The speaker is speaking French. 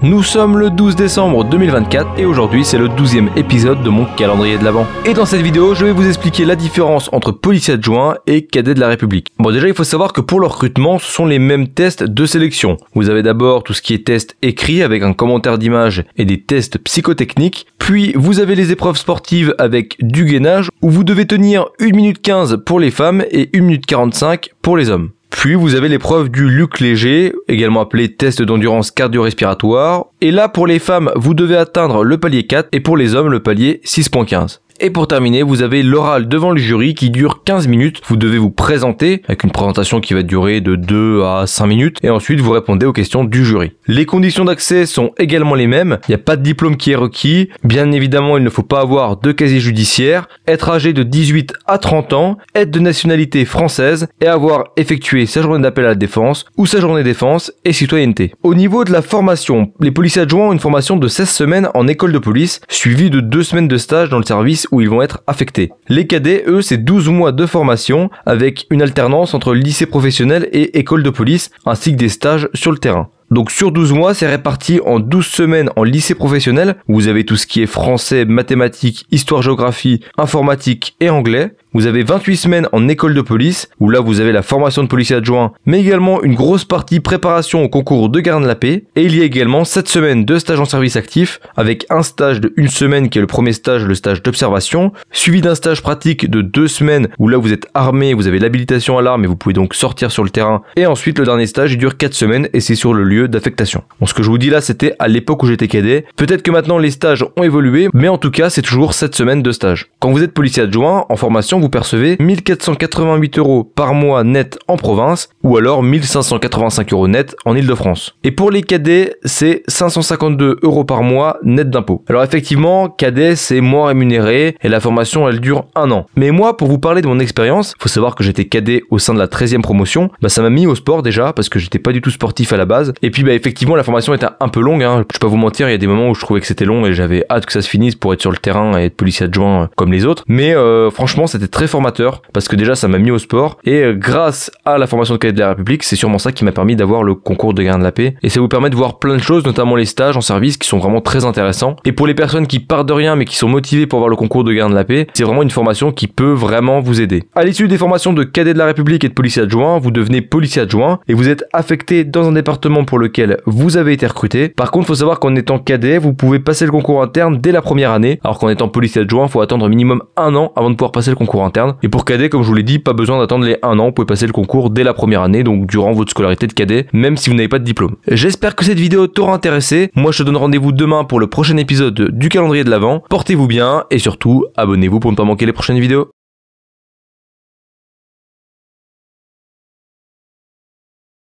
Nous sommes le 12 décembre 2024 et aujourd'hui c'est le 12e épisode de mon calendrier de l'Avent. Et dans cette vidéo, je vais vous expliquer la différence entre policier adjoint et cadet de la République. Bon, déjà il faut savoir que pour le recrutement, ce sont les mêmes tests de sélection. Vous avez d'abord tout ce qui est test écrit avec un commentaire d'image et des tests psychotechniques. Puis vous avez les épreuves sportives avec du gainage où vous devez tenir 1 minute 15 pour les femmes et 1 minute 45 pour les hommes. Puis vous avez l'épreuve du luc léger, également appelé test d'endurance cardio-respiratoire. Et là, pour les femmes, vous devez atteindre le palier 4 et pour les hommes, le palier 6.15. Et pour terminer, vous avez l'oral devant le jury qui dure 15 minutes. Vous devez vous présenter avec une présentation qui va durer de 2 à 5 minutes et ensuite vous répondez aux questions du jury. Les conditions d'accès sont également les mêmes. Il n'y a pas de diplôme qui est requis. Bien évidemment, il ne faut pas avoir de casier judiciaire, être âgé de 18 à 30 ans, être de nationalité française et avoir effectué sa journée d'appel à la défense ou sa journée défense et citoyenneté. Au niveau de la formation, les policiers adjoints ont une formation de 16 semaines en école de police, suivie de 2 semaines de stage dans le service où ils vont être affectés. Les cadets, eux, c'est 12 mois de formation avec une alternance entre lycée professionnel et école de police ainsi que des stages sur le terrain. Donc sur 12 mois, c'est réparti en 12 semaines en lycée professionnel où vous avez tout ce qui est français, mathématiques, histoire-géographie, informatique et anglais. Vous avez 28 semaines en école de police, où là vous avez la formation de policier adjoint, mais également une grosse partie préparation au concours de gardien de la paix. Et il y a également 7 semaines de stage en service actif, avec un stage de 1 semaine qui est le premier stage, le stage d'observation, suivi d'un stage pratique de 2 semaines, où là vous êtes armé, vous avez l'habilitation à l'arme et vous pouvez donc sortir sur le terrain. Et ensuite le dernier stage il dure 4 semaines et c'est sur le lieu d'affectation. Bon, ce que je vous dis là c'était à l'époque où j'étais cadet. Peut-être que maintenant les stages ont évolué, mais en tout cas c'est toujours 7 semaines de stage. Quand vous êtes policier adjoint, en formation vous percevez 1488 € par mois net en province ou alors 1585 € net en Ile-de-France. Et pour les cadets, c'est 552 € par mois net d'impôts. Alors effectivement, cadet c'est moins rémunéré et la formation elle dure 1 an. Mais moi, pour vous parler de mon expérience, faut savoir que j'étais cadet au sein de la 13e promotion, ça m'a mis au sport déjà parce que j'étais pas du tout sportif à la base. Et puis effectivement la formation était un peu longue, hein. Je peux pas vous mentir, il y a des moments où je trouvais que c'était long et j'avais hâte que ça se finisse pour être sur le terrain et être policier adjoint comme les autres. Mais franchement c'était très formateur parce que déjà ça m'a mis au sport et grâce à la formation de cadet de la République, c'est sûrement ça qui m'a permis d'avoir le concours de gardien de la paix et ça vous permet de voir plein de choses, notamment les stages en service qui sont vraiment très intéressants. Et pour les personnes qui partent de rien mais qui sont motivées pour avoir le concours de gardien de la paix, c'est vraiment une formation qui peut vraiment vous aider. À l'issue des formations de cadet de la République et de policier adjoint, vous devenez policier adjoint et vous êtes affecté dans un département pour lequel vous avez été recruté. Par contre, il faut savoir qu'en étant cadet, vous pouvez passer le concours interne dès la première année, alors qu'en étant policier adjoint, il faut attendre minimum 1 an avant de pouvoir passer le concours interne. Et pour cadet, comme je vous l'ai dit, pas besoin d'attendre les 1 an, vous pouvez passer le concours dès la première année, donc durant votre scolarité de cadet, même si vous n'avez pas de diplôme. J'espère que cette vidéo t'aura intéressé. Moi, je te donne rendez-vous demain pour le prochain épisode du calendrier de l'Avent. Portez-vous bien et surtout, abonnez-vous pour ne pas manquer les prochaines vidéos.